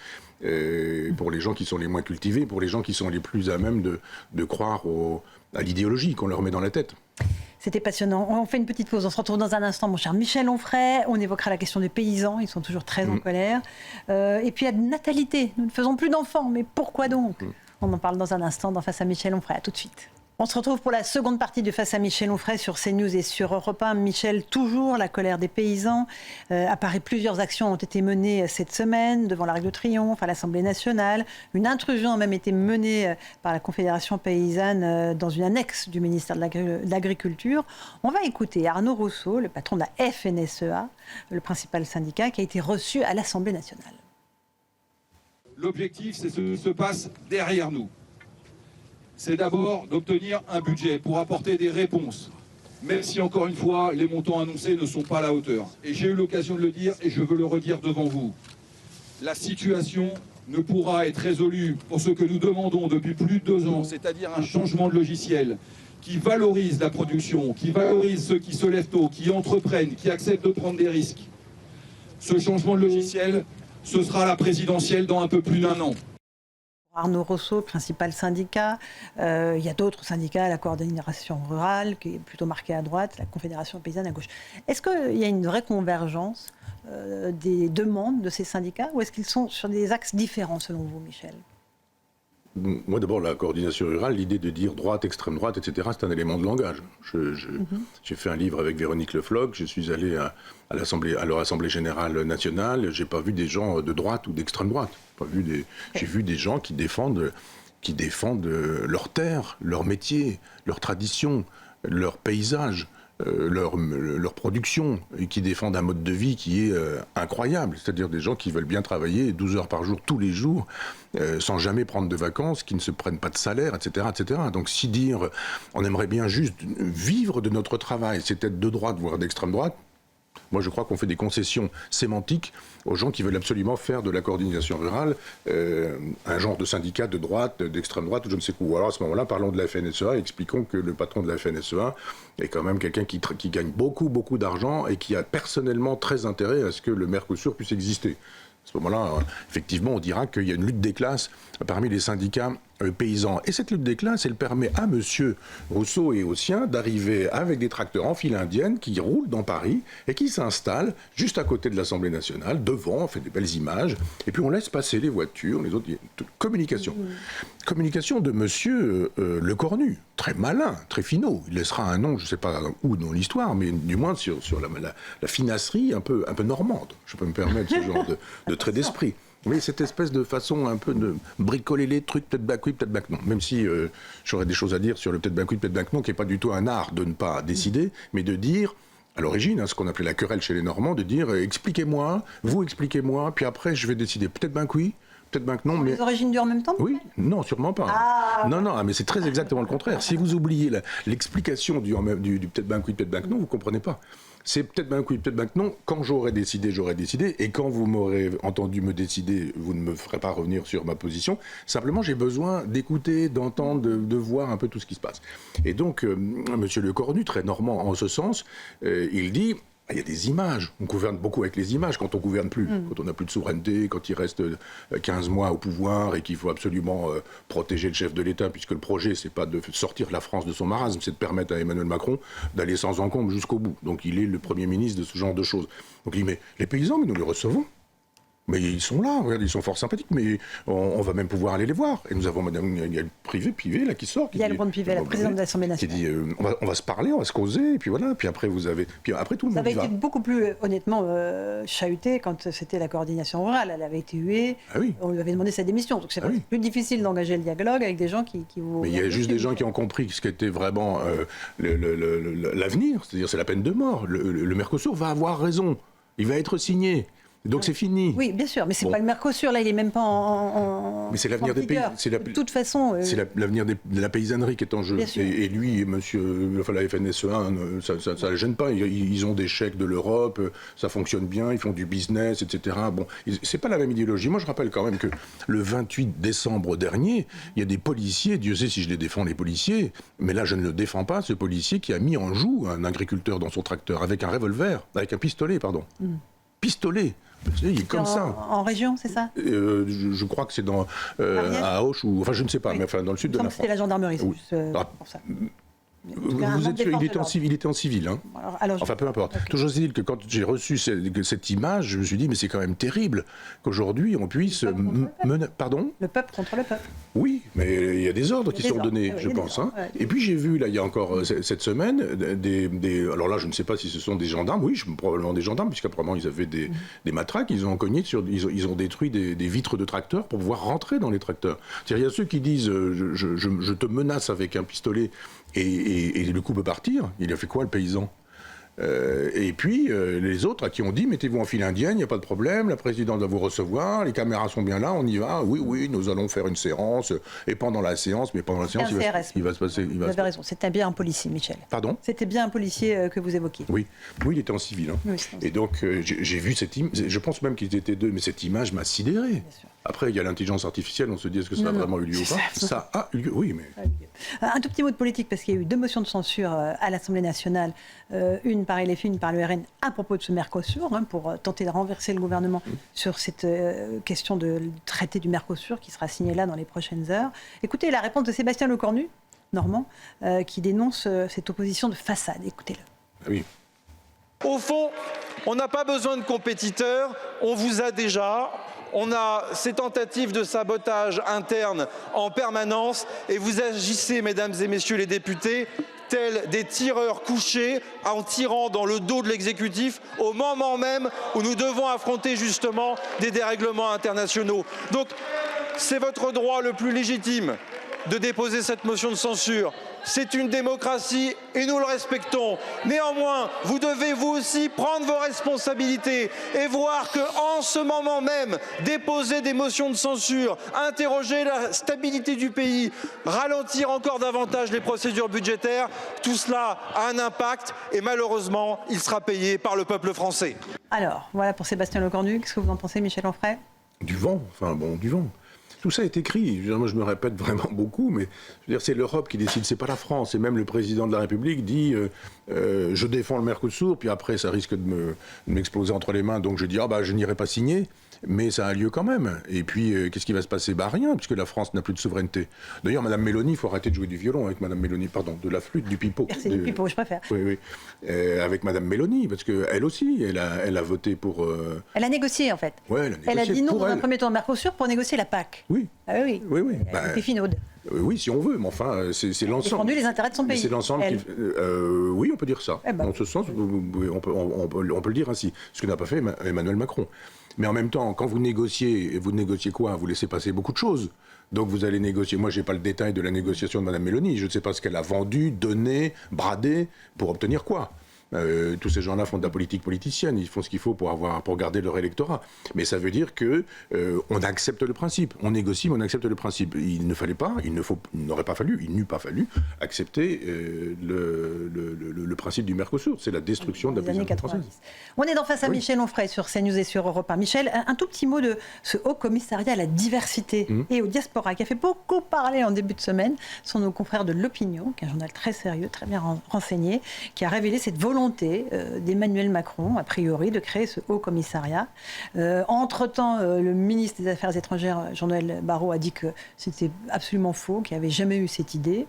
[SPEAKER 2] pour les gens qui sont les moins cultivés, pour les gens qui sont les plus à même de croire à l'idéologie qu'on leur met dans la tête.
[SPEAKER 1] C'était passionnant. On fait une petite pause. On se retrouve dans un instant, mon cher Michel Onfray. On évoquera la question des paysans. Ils sont toujours très en colère. Et puis, il y a de natalité. Nous ne faisons plus d'enfants. Mais pourquoi donc On en parle dans un instant dans Face à Michel Onfray. À tout de suite. On se retrouve pour la seconde partie de Face à Michel Onfray sur CNews et sur Europe 1. Michel, toujours la colère des paysans. À Paris, plusieurs actions ont été menées cette semaine devant l'Arc de Triomphe, à l'Assemblée nationale. Une intrusion a même été menée par la Confédération paysanne dans une annexe du ministère de l'Agriculture. On va écouter Arnaud Rousseau, le patron de la FNSEA, le principal syndicat, qui a été reçu à l'Assemblée nationale.
[SPEAKER 5] L'objectif, c'est ce qui se passe derrière nous. C'est d'abord d'obtenir un budget pour apporter des réponses, même si, encore une fois, les montants annoncés ne sont pas à la hauteur. Et j'ai eu l'occasion de le dire et je veux le redire devant vous. La situation ne pourra être résolue pour ce que nous demandons depuis plus de 2 ans, c'est-à-dire un changement de logiciel qui valorise la production, qui valorise ceux qui se lèvent tôt, qui entreprennent, qui acceptent de prendre des risques. Ce changement de logiciel, ce sera la présidentielle dans un peu plus d'1 an.
[SPEAKER 1] Arnaud Rousseau, principal syndicat. Il y a d'autres syndicats, la coordination rurale, qui est plutôt marquée à droite, la Confédération paysanne à gauche. Est-ce qu'il y a une vraie convergence des demandes de ces syndicats ou est-ce qu'ils sont sur des axes différents selon vous, Michel ?
[SPEAKER 2] Moi, d'abord, la coordination rurale, l'idée de dire droite, extrême droite, etc., c'est un élément de langage. J'ai fait un livre avec Véronique Le Floch, je suis allé à leur Assemblée Générale Nationale, j'ai pas vu des gens de droite ou d'extrême droite. J'ai vu des gens qui défendent qui défendent leur terre, leur métier, leur tradition, leur paysage, leur production, et qui défendent un mode de vie qui est incroyable. C'est-à-dire des gens qui veulent bien travailler 12 heures par jour, tous les jours, sans jamais prendre de vacances, qui ne se prennent pas de salaire, etc., etc. Donc si dire on aimerait bien juste vivre de notre travail, c'est être de droite, voire d'extrême droite, moi, je crois qu'on fait des concessions sémantiques aux gens qui veulent absolument faire de la coordination rurale un genre de syndicat de droite, d'extrême droite, ou je ne sais quoi. Alors à ce moment-là, parlons de la FNSEA, expliquons que le patron de la FNSEA est quand même quelqu'un qui gagne beaucoup, beaucoup d'argent et qui a personnellement très intérêt à ce que le Mercosur puisse exister. À ce moment-là, effectivement, on dira qu'il y a une lutte des classes parmi les syndicats paysans. Et cette lutte des classes, elle permet à M. Rousseau et aux siens d'arriver avec des tracteurs en file indienne qui roulent dans Paris et qui s'installent juste à côté de l'Assemblée nationale, devant, on fait des belles images, et puis on laisse passer les voitures, les autres. Communication. Communication de M. Lecornu, très malin, très finaud. Il laissera un nom, je ne sais pas où dans l'histoire, mais du moins sur la finasserie un peu normande. Je peux me permettre ce genre de trait d'esprit. Oui, cette espèce de façon un peu de bricoler les trucs, peut-être bac oui, peut-être bac non. Même si j'aurais des choses à dire sur le peut-être bac oui, peut-être bac non, qui n'est pas du tout un art de ne pas décider, mais de dire, à l'origine, ce qu'on appelait la querelle chez les Normands, de dire expliquez-moi, vous expliquez-moi, puis après je vais décider peut-être bac oui, peut-être bac non. Mais
[SPEAKER 1] les origines du en même temps?
[SPEAKER 2] Oui, non, sûrement pas. Non, mais c'est très exactement le contraire. Si vous oubliez l'explication du peut-être bac oui, peut-être bac non, vous ne comprenez pas. C'est peut-être ben oui, peut-être ben non. Quand j'aurai décidé, j'aurai décidé. Et quand vous m'aurez entendu me décider, vous ne me ferez pas revenir sur ma position. Simplement, j'ai besoin d'écouter, d'entendre, de voir un peu tout ce qui se passe. Et donc, M. Lecornu, très normand en ce sens, il dit... Il y a des images. On gouverne beaucoup avec les images quand on ne gouverne plus. Quand on n'a plus de souveraineté, quand il reste 15 mois au pouvoir et qu'il faut absolument protéger le chef de l'État, puisque le projet, c'est pas de sortir la France de son marasme, c'est de permettre à Emmanuel Macron d'aller sans encombre jusqu'au bout. Donc il est le Premier ministre de ce genre de choses. Donc il dit, mais les paysans, nous les recevons. Mais ils sont là, regarde, ils sont fort sympathiques, mais on va même pouvoir aller les voir. Et nous avons Madame Pivet là qui sort.
[SPEAKER 1] Il y a le Pivet, la présidente de l'Assemblée nationale.
[SPEAKER 2] Qui dit on va se parler, on va se causer, et puis voilà. Puis après après tout le monde
[SPEAKER 1] va. Ça avait
[SPEAKER 2] été
[SPEAKER 1] beaucoup plus honnêtement chahuté quand c'était la coordination rurale. Elle avait été huée.
[SPEAKER 2] Ah oui.
[SPEAKER 1] On lui avait demandé sa démission. Donc c'est plus difficile d'engager le dialogue avec des gens qui vous.
[SPEAKER 2] Mais il y a juste des gens qui ont compris ce qu'était vraiment l'avenir. C'est-à-dire c'est la peine de mort. Le Mercosur va avoir raison. Il va être signé. Donc c'est fini.
[SPEAKER 1] Oui, bien sûr, mais c'est pas le Mercosur, là, il est même pas en
[SPEAKER 2] mais c'est l'avenir des pays.
[SPEAKER 1] De toute façon,
[SPEAKER 2] c'est l'avenir de la paysannerie qui est en jeu. Et lui, et la FNSEA, ça ne gêne pas. Ils ont des chèques de l'Europe, ça fonctionne bien, ils font du business, etc. Bon, c'est pas la même idéologie. Moi, je rappelle quand même que le 28 décembre dernier, il y a des policiers. Dieu sait si je les défends les policiers, mais là, je ne le défends pas. Ce policier qui a mis en joue un agriculteur dans son tracteur avec un revolver, avec un pistolet, pardon. Pistolet. Il est comme ça.
[SPEAKER 1] En région, c'est ça
[SPEAKER 2] je crois que c'est à Auch, ou enfin je ne sais pas, mais enfin dans le sud de la France.
[SPEAKER 1] C'était la gendarmerie, c'est juste pour ça.
[SPEAKER 2] Vous êtes sûr, il était en civil, hein. Enfin, peu importe. Okay. Toujours est-il que quand j'ai reçu cette image, je me suis dit, mais c'est quand même terrible qu'aujourd'hui on puisse Pardon ?
[SPEAKER 1] Le peuple contre le peuple.
[SPEAKER 2] Oui, mais il y a des ordres qui sont donnés, je pense. Hein. Et puis j'ai vu, là, il y a encore cette semaine, alors là, je ne sais pas si ce sont des gendarmes, oui, probablement des gendarmes, puisqu'apparemment ils avaient des matraques, ils ont cogné ils ont détruit des vitres de tracteurs pour pouvoir rentrer dans les tracteurs. C'est-à-dire, il y a ceux qui disent, je te menace avec un pistolet, et le coup peut partir. Il a fait quoi, le paysan ? Et puis, les autres à qui on dit, mettez-vous en file indienne, il n'y a pas de problème, la présidente va vous recevoir, les caméras sont bien là, on y va, oui, nous allons faire une séance, et pendant la séance, il va se passer...
[SPEAKER 1] Vous avez raison, c'était bien un policier, Michel.
[SPEAKER 2] Pardon ?
[SPEAKER 1] C'était bien un policier que vous évoquiez.
[SPEAKER 2] Oui, il était en civil. Hein. Oui, et donc, j'ai vu cette image, je pense même qu'ils étaient deux, mais cette image m'a sidéré. Après, il y a l'intelligence artificielle, on se dit, est-ce que ça a vraiment eu lieu ou pas ? Ça a eu lieu, oui, mais...
[SPEAKER 1] Un tout petit mot de politique, parce qu'il y a eu 2 motions de censure à l'Assemblée nationale, une par LFI, une par le RN, à propos de ce Mercosur, pour tenter de renverser le gouvernement sur cette question de traité du Mercosur qui sera signé là dans les prochaines heures. Écoutez la réponse de Sébastien Lecornu, normand, qui dénonce cette opposition de façade. Écoutez-le.
[SPEAKER 2] Ah oui.
[SPEAKER 6] Au fond, on n'a pas besoin de compétiteurs, on vous a déjà... On a ces tentatives de sabotage interne en permanence et vous agissez, mesdames et messieurs les députés, tels des tireurs couchés en tirant dans le dos de l'exécutif au moment même où nous devons affronter justement des dérèglements internationaux. Donc, c'est votre droit le plus légitime de déposer cette motion de censure. C'est une démocratie et nous le respectons. Néanmoins, vous devez vous aussi prendre vos responsabilités et voir qu'en ce moment même, déposer des motions de censure, interroger la stabilité du pays, ralentir encore davantage les procédures budgétaires, tout cela a un impact et malheureusement, il sera payé par le peuple français.
[SPEAKER 1] Alors, voilà pour Sébastien Lecornu. Qu'est-ce que vous en pensez, Michel Onfray ?
[SPEAKER 2] Du vent, du vent. Tout ça est écrit. Moi, je me répète vraiment beaucoup, mais je veux dire, c'est l'Europe qui décide, c'est pas la France. Et même le président de la République dit je défends le Mercosur, puis après, ça risque de m'exploser entre les mains, donc je dis je n'irai pas signer. Mais ça a lieu quand même. Et puis, qu'est-ce qui va se passer ? Rien, puisque la France n'a plus de souveraineté. D'ailleurs, Madame Mélanie, il faut arrêter de jouer du violon avec Madame Mélanie, de la flûte, du pipeau.
[SPEAKER 1] C'est du pipeau, je préfère.
[SPEAKER 2] Oui. Avec Madame Mélanie, parce qu'elle aussi, elle a voté pour...
[SPEAKER 1] Elle a négocié, en fait.
[SPEAKER 2] Ouais, elle a négocié.
[SPEAKER 1] Elle a dit non dans un premier temps au Mercosur pour négocier la PAC.
[SPEAKER 2] Oui.
[SPEAKER 1] Ah oui. Elle était finaude.
[SPEAKER 2] Oui, si on veut, mais enfin, c'est l'ensemble. Elle a
[SPEAKER 1] défendu les intérêts de son pays.
[SPEAKER 2] C'est l'ensemble qui... oui, on peut dire ça. Dans ce sens, on peut le dire ainsi. Ce que n'a pas fait Emmanuel Macron. Mais en même temps, quand vous négociez quoi ? Vous laissez passer beaucoup de choses. Donc vous allez négocier. Moi, je n'ai pas le détail de la négociation de Mme Mélanie. Je ne sais pas ce qu'elle a vendu, donné, bradé, pour obtenir quoi. Tous ces gens-là font de la politique politicienne, ils font ce qu'il faut pour garder leur électorat. Mais ça veut dire que on accepte le principe, on négocie, mais on accepte le principe. Il n'eût pas fallu accepter le principe du Mercosur. C'est la destruction de la position française.
[SPEAKER 1] On est face à Michel Onfray sur CNews et sur Europe 1. Michel, un tout petit mot de ce Haut Commissariat à la diversité et au diaspora qui a fait beaucoup parler en début de semaine. Ce sont nos confrères de l'Opinion, qui est un journal très sérieux, très bien renseigné, qui a révélé cette volonté d'Emmanuel Macron, a priori, de créer ce haut commissariat. Entre-temps, le ministre des Affaires étrangères, Jean-Noël Barrot, a dit que c'était absolument faux, qu'il n'y avait jamais eu cette idée.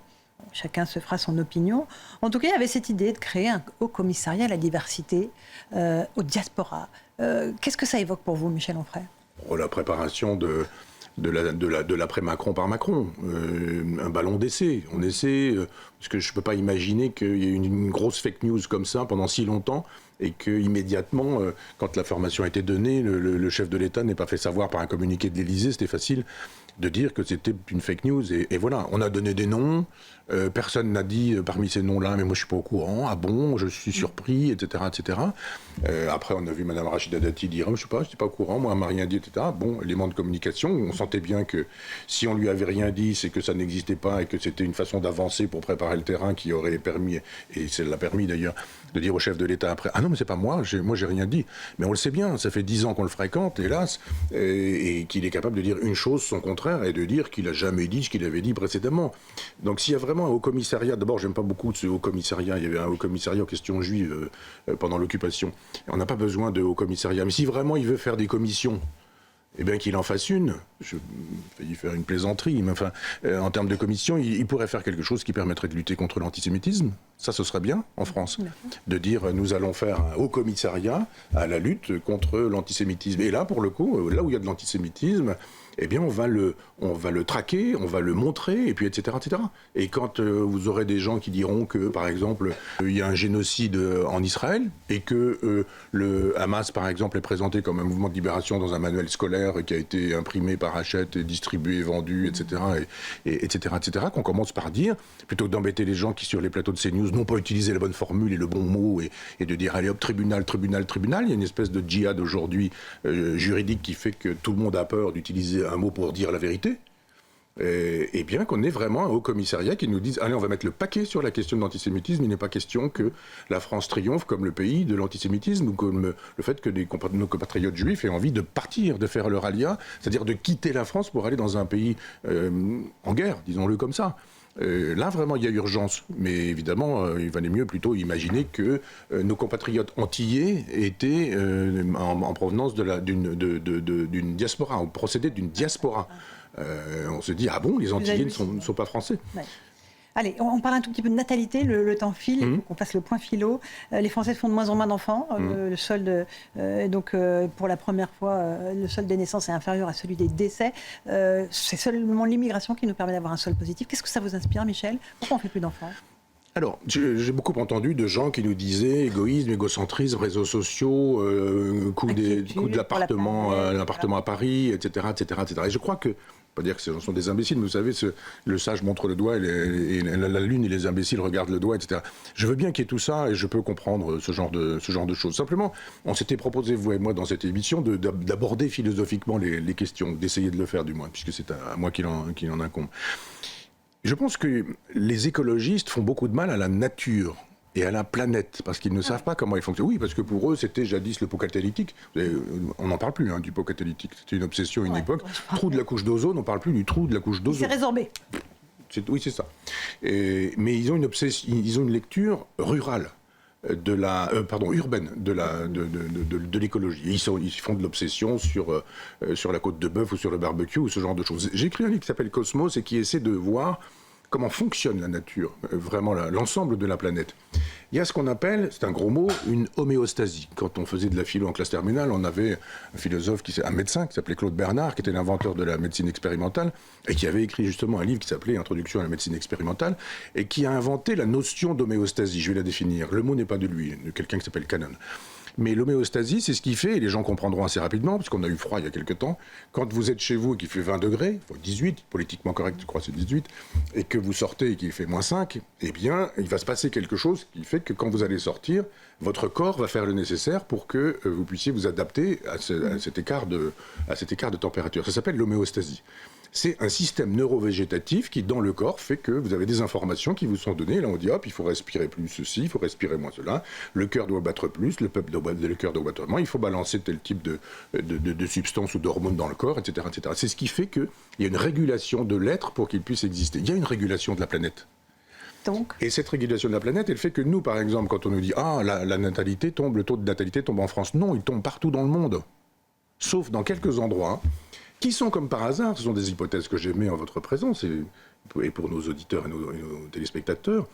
[SPEAKER 1] Chacun se fera son opinion. En tout cas, il y avait cette idée de créer un haut commissariat à la diversité, au diaspora. Qu'est-ce que ça évoque pour vous, Michel Onfray ?
[SPEAKER 2] La préparation de l'après-Macron par Macron. Un ballon d'essai. On essaie, parce que je ne peux pas imaginer qu'il y ait une grosse fake news comme ça pendant si longtemps et qu'immédiatement, quand la formation a été donnée, le chef de l'État n'ait pas fait savoir par un communiqué de l'Élysée. C'était facile de dire que c'était une fake news. Et voilà, on a donné des noms. Personne n'a dit parmi ces noms-là, mais moi je ne suis pas au courant, ah bon, je suis surpris, etc. etc. Après, on a vu Mme Rachida Dati dire, je ne suis pas au courant, moi, elle ne m'a rien dit, etc. Bon, élément de communication, on sentait bien que si on ne lui avait rien dit, c'est que ça n'existait pas et que c'était une façon d'avancer pour préparer le terrain qui aurait permis, et ça l'a permis d'ailleurs, de dire au chef de l'État après, ah non, mais c'est pas moi, j'ai rien dit. Mais on le sait bien, ça fait 10 ans qu'on le fréquente, hélas, et qu'il est capable de dire une chose, son contraire, et de dire qu'il n'a jamais dit ce qu'il avait dit précédemment. Donc s'il y a vraiment un haut commissariat, d'abord j'aime pas beaucoup ce haut commissariat, il y avait un haut commissariat aux questions juives pendant l'occupation. On n'a pas besoin de haut commissariat, mais si vraiment il veut faire des commissions, eh bien qu'il en fasse une. Je vais faire une plaisanterie, mais enfin, en termes de commission, il pourrait faire quelque chose qui permettrait de lutter contre l'antisémitisme. Ça, ce serait bien en France, de dire nous allons faire un haut commissariat à la lutte contre l'antisémitisme. Et là, pour le coup, là où il y a de l'antisémitisme, eh bien, on va le traquer, on va le montrer, et puis etc. etc. Et quand vous aurez des gens qui diront que, par exemple, il y a un génocide en Israël, et que le Hamas, par exemple, est présenté comme un mouvement de libération dans un manuel scolaire qui a été imprimé par Hachette, et distribué, vendu, etc., etc., qu'on commence par dire, plutôt que d'embêter les gens qui, sur les plateaux de CNews, n'ont pas utilisé la bonne formule et le bon mot, et de dire, allez hop, tribunal, il y a une espèce de djihad aujourd'hui juridique qui fait que tout le monde a peur d'utiliser un mot pour dire la vérité, et bien qu'on ait vraiment un haut commissariat qui nous dise allez, on va mettre le paquet sur la question de l'antisémitisme. Il n'est pas question que la France triomphe comme le pays de l'antisémitisme, ou comme le fait que nos compatriotes juifs aient envie de partir, de faire leur alia, c'est-à-dire de quitter la France pour aller dans un pays en guerre, disons-le comme ça. Là, vraiment, il y a urgence. Mais évidemment, il valait mieux plutôt imaginer que nos compatriotes antillais étaient en provenance d'une diaspora, au procédé d'une diaspora. On se dit, ah bon, les Antillais ne sont pas français. Ouais.
[SPEAKER 1] Allez, on parle un tout petit peu de natalité, le temps file, il faut qu'on fasse le point philo. Les Français font de moins en moins d'enfants. Le solde, pour la première fois, le solde des naissances est inférieur à celui des décès. C'est seulement l'immigration qui nous permet d'avoir un solde positif. Qu'est-ce que ça vous inspire, Michel ? Pourquoi on ne fait plus d'enfants ?
[SPEAKER 2] Alors, j'ai beaucoup entendu de gens qui nous disaient égoïsme, égocentrisme, réseaux sociaux, coût de l'appartement à Paris, etc., etc., etc. Et je crois que Pas dire que ces gens sont des imbéciles, mais vous savez, le sage montre le doigt et la lune et les imbéciles regardent le doigt, etc. Je veux bien qu'il y ait tout ça et je peux comprendre ce genre de choses. Simplement, on s'était proposé, vous et moi, dans cette émission, d'aborder philosophiquement les questions, d'essayer de le faire du moins, puisque c'est à moi qu'il en incombe. Je pense que les écologistes font beaucoup de mal à la nature et à la planète, parce qu'ils ne savent pas comment ils fonctionnent. Oui, parce que pour eux, c'était jadis le pot catalytique. On n'en parle plus, du pot catalytique. C'était une obsession à une époque. Trou de la couche d'ozone, on ne parle plus du trou de la couche d'ozone.
[SPEAKER 1] C'est résorbé.
[SPEAKER 2] Oui, c'est ça. Mais ils ont une lecture rurale. Urbaine de l'écologie. Ils font de l'obsession sur la côte de bœuf ou sur le barbecue ou ce genre de choses. J'ai écrit un livre qui s'appelle Cosmos et qui essaie de voir comment fonctionne la nature, vraiment l'ensemble de la planète. Il y a ce qu'on appelle, c'est un gros mot, une homéostasie. Quand on faisait de la philo en classe terminale, on avait un médecin qui s'appelait Claude Bernard, qui était l'inventeur de la médecine expérimentale, et qui avait écrit justement un livre qui s'appelait Introduction à la médecine expérimentale, et qui a inventé la notion d'homéostasie. Je vais la définir. Le mot n'est pas de lui, de quelqu'un qui s'appelle Cannon. Mais l'homéostasie, c'est ce qui fait, et les gens comprendront assez rapidement, parce qu'on a eu froid il y a quelques temps, quand vous êtes chez vous et qu'il fait 20 degrés, 18, politiquement correct, je crois c'est 18, et que vous sortez et qu'il fait moins 5, eh bien, il va se passer quelque chose qui fait que quand vous allez sortir, votre corps va faire le nécessaire pour que vous puissiez vous adapter à cet écart de température. Ça s'appelle l'homéostasie. C'est un système neurovégétatif qui, dans le corps, fait que vous avez des informations qui vous sont données. Là, on dit, hop, il faut respirer plus ceci, il faut respirer moins cela. Le cœur doit battre plus, le cœur doit battre moins. Il faut balancer tel type de substance ou d'hormones dans le corps, etc., etc. C'est ce qui fait qu'il y a une régulation de l'être pour qu'il puisse exister. Il y a une régulation de la planète.
[SPEAKER 1] Donc.
[SPEAKER 2] Et cette régulation de la planète, elle fait que nous, par exemple, quand on nous dit « Ah, la natalité tombe, le taux de natalité tombe en France », non, il tombe partout dans le monde. Sauf dans quelques endroits qui sont comme par hasard, ce sont des hypothèses que j'émets en votre présence et pour nos auditeurs et nos téléspectateurs,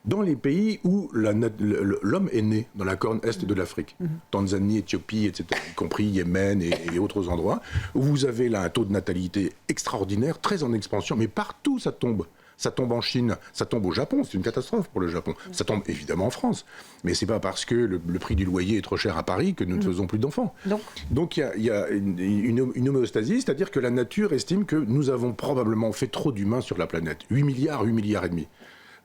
[SPEAKER 2] dans les pays où l'homme est né, dans la corne est de l'Afrique, Tanzanie, Éthiopie, etc., y compris Yémen et autres endroits, où vous avez là un taux de natalité extraordinaire, très en expansion, mais partout ça tombe. Ça tombe en Chine, ça tombe au Japon, c'est une catastrophe pour le Japon. Ça tombe évidemment en France, mais c'est pas parce que le prix du loyer est trop cher à Paris que nous ne faisons plus d'enfants. Donc il y a une homéostasie, c'est-à-dire que la nature estime que nous avons probablement fait trop d'humains sur la planète. 8 milliards et demi.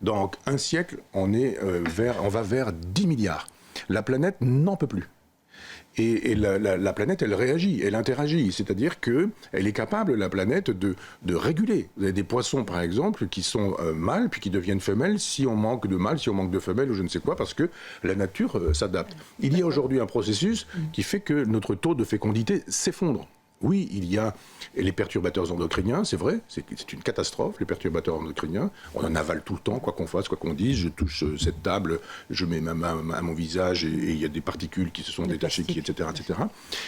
[SPEAKER 2] Dans un siècle, on va vers 10 milliards. La planète n'en peut plus. Et la planète, elle réagit, elle interagit. C'est-à-dire qu'elle est capable, la planète, de réguler. Vous avez des poissons, par exemple, qui sont mâles, puis qui deviennent femelles si on manque de mâles, si on manque de femelles, ou je ne sais quoi, parce que la nature s'adapte. Il y a aujourd'hui un processus qui fait que notre taux de fécondité s'effondre. Oui, il y a les perturbateurs endocriniens, c'est vrai, c'est une catastrophe, les perturbateurs endocriniens. On en avale tout le temps, quoi qu'on fasse, quoi qu'on dise. Je touche cette table, je mets ma main à mon visage et il y a des particules qui se sont détachées, etc., etc.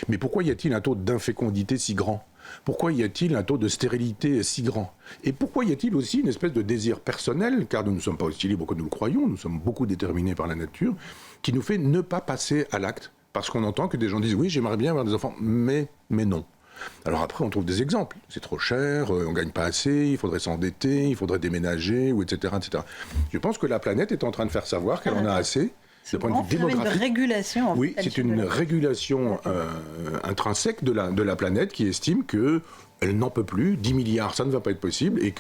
[SPEAKER 2] Mais pourquoi y a-t-il un taux d'infécondité si grand ? Pourquoi y a-t-il un taux de stérilité si grand ? Et pourquoi y a-t-il aussi une espèce de désir personnel, car nous ne sommes pas aussi libres que nous le croyons, nous sommes beaucoup déterminés par la nature, qui nous fait ne pas passer à l'acte ? Parce qu'on entend que des gens disent « oui, j'aimerais bien avoir des enfants, mais non ». Alors après, on trouve des exemples. C'est trop cher, on ne gagne pas assez, il faudrait s'endetter, il faudrait déménager, etc., etc. Je pense que la planète est en train de faire savoir qu'elle en a assez.
[SPEAKER 1] C'est point de vue démographique. Une régulation.
[SPEAKER 2] Oui, c'est une régulation intrinsèque de la planète qui estime qu'elle n'en peut plus. 10 milliards, ça ne va pas être possible. Et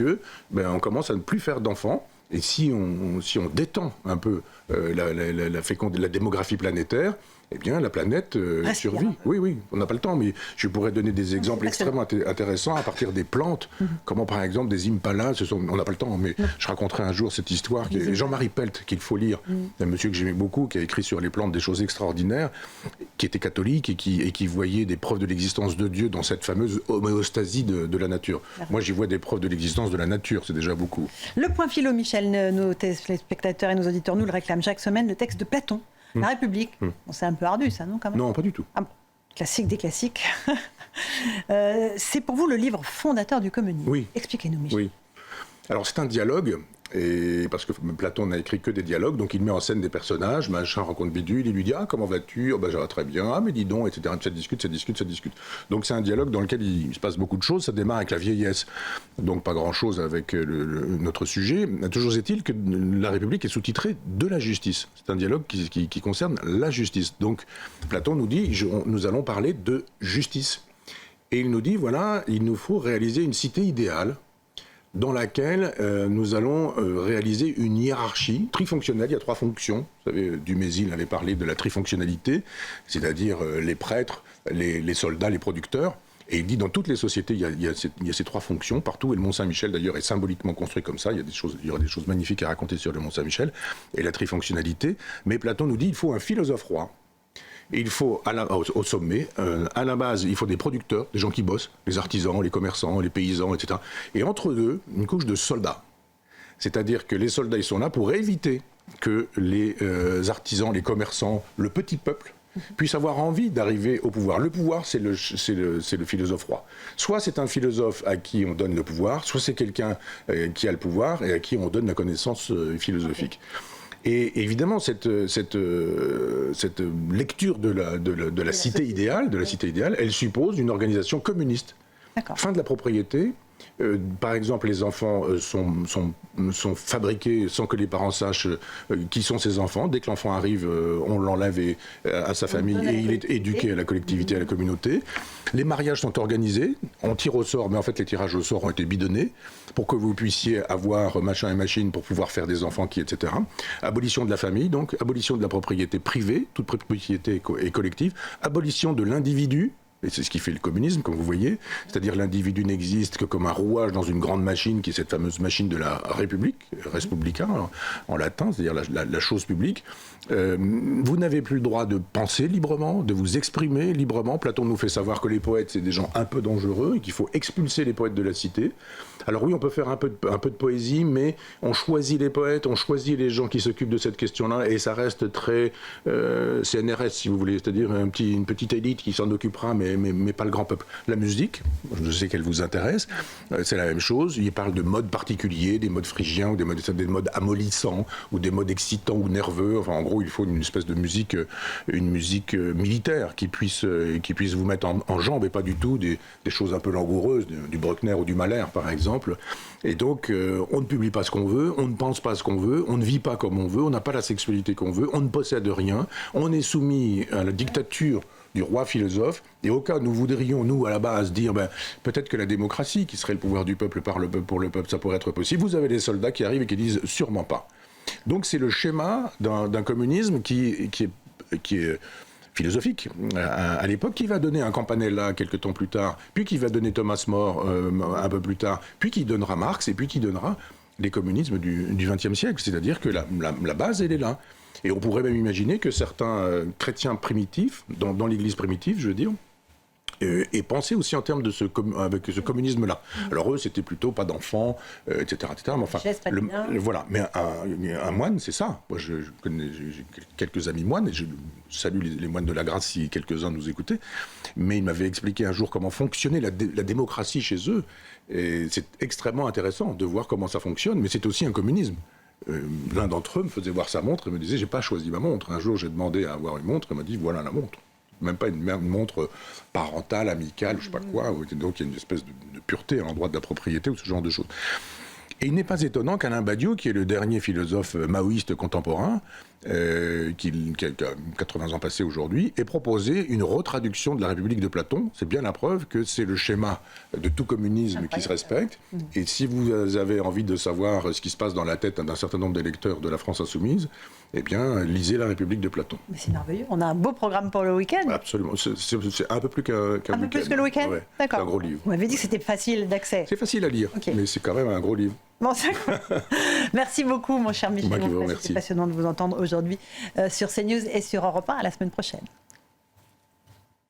[SPEAKER 2] on commence à ne plus faire d'enfants. Et si on détend un peu la démographie planétaire, eh bien, la planète survit. Oui, on n'a pas le temps, mais je pourrais donner des exemples extrêmement intéressants à partir des plantes, comment par exemple des impalas, on n'a pas le temps, mais je raconterai un jour cette histoire, Jean-Marie Pelt, qu'il faut lire, un monsieur que j'aimais beaucoup, qui a écrit sur les plantes des choses extraordinaires, qui était catholique et qui voyait des preuves de l'existence de Dieu dans cette fameuse homéostasie de la nature. Moi, j'y vois des preuves de l'existence de la nature, c'est déjà beaucoup.
[SPEAKER 1] Le point philo, Michel, nos téléspectateurs et nos auditeurs nous le réclament chaque semaine, le texte de Platon. La République, bon, c'est un peu ardu ça, non, quand même ?
[SPEAKER 2] Non, pas du tout.
[SPEAKER 1] Classique des classiques. C'est pour vous le livre fondateur du communisme.
[SPEAKER 2] Oui.
[SPEAKER 1] Expliquez-nous, Michel.
[SPEAKER 2] Oui. Alors, c'est un dialogue, et parce que Platon n'a écrit que des dialogues, donc il met en scène des personnages, machin rencontre bidule, il lui dit « Ah, comment vas-tu ? Oh, ça va très bien. Ah, mais dis donc, etc. » Ça discute. Donc c'est un dialogue dans lequel il se passe beaucoup de choses. Ça démarre avec la vieillesse, donc pas grand-chose avec notre sujet. Toujours est-il que la République est sous-titrée de la justice. C'est un dialogue qui concerne la justice. Donc Platon nous dit « Nous allons parler de justice ». Et il nous dit, voilà, il nous faut réaliser une cité idéale dans laquelle nous allons réaliser une hiérarchie trifonctionnelle. Il y a 3 fonctions. Vous savez, Dumézil avait parlé de la trifonctionnalité, c'est-à-dire les prêtres, les soldats, les producteurs. Et il dit, dans toutes les sociétés, il y a ces 3 fonctions partout. Et le Mont-Saint-Michel, d'ailleurs, est symboliquement construit comme ça. Il y aura des choses magnifiques à raconter sur le Mont-Saint-Michel et la trifonctionnalité. Mais Platon nous dit, il faut un philosophe roi. Et il faut, au sommet, à la base, il faut des producteurs, des gens qui bossent, les artisans, les commerçants, les paysans, etc. Et entre eux, une couche de soldats. C'est-à-dire que les soldats, ils sont là pour éviter que les artisans, les commerçants, le petit peuple, puissent avoir envie d'arriver au pouvoir. Le pouvoir, c'est le philosophe roi. Soit c'est un philosophe à qui on donne le pouvoir, soit c'est quelqu'un qui a le pouvoir et à qui on donne la connaissance philosophique. Et évidemment, cette lecture de la cité idéale, elle suppose une organisation communiste. Fin de la propriété. Par exemple, les enfants sont fabriqués sans que les parents sachent qui sont ces enfants. Dès que l'enfant arrive, on l'enlève à sa famille et il est éduqué à la collectivité, à la communauté. Les mariages sont organisés, on tire au sort, mais en fait les tirages au sort ont été bidonnés pour que vous puissiez avoir machin et machine pour pouvoir faire des enfants etc. Abolition de la famille, donc abolition de la propriété privée, toute propriété est collective, abolition de l'individu. Et c'est ce qui fait le communisme, comme vous voyez. C'est-à-dire l'individu n'existe que comme un rouage dans une grande machine, qui est cette fameuse machine de la République, res publica en latin, c'est-à-dire la chose publique. Vous n'avez plus le droit de penser librement, de vous exprimer librement. Platon nous fait savoir que les poètes, c'est des gens un peu dangereux et qu'il faut expulser les poètes de la cité. Alors oui, on peut faire un peu de poésie, mais on choisit les poètes, on choisit les gens qui s'occupent de cette question-là, et ça reste très CNRS, si vous voulez, c'est-à-dire une petite élite qui s'en occupera, mais pas le grand peuple. La musique, je sais qu'elle vous intéresse, c'est la même chose. Il parle de modes particuliers, des modes phrygiens, ou des modes amollissants, ou des modes excitants ou nerveux. Enfin, en gros, il faut une espèce de musique, militaire qui puisse vous mettre en jambe, et pas du tout des choses un peu langoureuses, du Bruckner ou du Mahler, par exemple. Et donc, on ne publie pas ce qu'on veut, on ne pense pas ce qu'on veut, on ne vit pas comme on veut, on n'a pas la sexualité qu'on veut, on ne possède rien, on est soumis à la dictature du roi philosophe, et au cas où nous voudrions, nous, à la base, dire peut-être que la démocratie, qui serait le pouvoir du peuple par le peuple pour le peuple, ça pourrait être possible, vous avez des soldats qui arrivent et qui disent sûrement pas. Donc c'est le schéma d'un communisme qui est philosophique à l'époque, qui va donner un Campanella quelques temps plus tard, puis qui va donner Thomas More un peu plus tard, puis qui donnera Marx, et puis qui donnera les communismes du XXe siècle. C'est-à-dire que la base, elle est là. Et on pourrait même imaginer que certains chrétiens primitifs, dans l'Église primitive, je veux dire, et penser aussi en termes avec ce communisme-là. Alors eux, c'était plutôt pas d'enfants, etc., etc. Mais enfin, voilà. Mais un moine, c'est ça. Moi, j'ai quelques amis moines, et je salue les moines de la grâce si quelques-uns nous écoutaient. Mais ils m'avaient expliqué un jour comment fonctionnait la démocratie chez eux. Et c'est extrêmement intéressant de voir comment ça fonctionne, mais c'est aussi un communisme. L'un d'entre eux me faisait voir sa montre et me disait, j'ai pas choisi ma montre. Un jour, j'ai demandé à avoir une montre, il m'a dit, voilà la montre. Même pas une montre parentale, amicale, je sais pas quoi. Donc il y a une espèce de pureté à l'endroit de la propriété ou ce genre de choses. Et il n'est pas étonnant qu'Alain Badiou, qui est le dernier philosophe maoïste contemporain, qui a 80 ans passés aujourd'hui, ait proposé une retraduction de la République de Platon. C'est bien la preuve que c'est le schéma de tout communisme qui se respecte. Et si vous avez envie de savoir ce qui se passe dans la tête d'un certain nombre d'électeurs de la France insoumise, eh bien, lisez la République de Platon.
[SPEAKER 1] Mais c'est merveilleux. On a un beau programme pour le week-end.
[SPEAKER 2] Absolument. C'est un peu plus qu'un week-end.
[SPEAKER 1] Un peu plus que le week-end.
[SPEAKER 2] Ouais,
[SPEAKER 1] d'accord.
[SPEAKER 2] C'est un gros livre.
[SPEAKER 1] Vous m'avez dit que c'était facile d'accès.
[SPEAKER 2] C'est facile à lire, mais c'est quand même un gros livre.
[SPEAKER 1] Bon, Merci beaucoup, mon cher Michel.
[SPEAKER 2] Moi qui vous remercie.
[SPEAKER 1] C'était passionnant de vous entendre aujourd'hui sur CNews et sur Europe 1. À la semaine prochaine.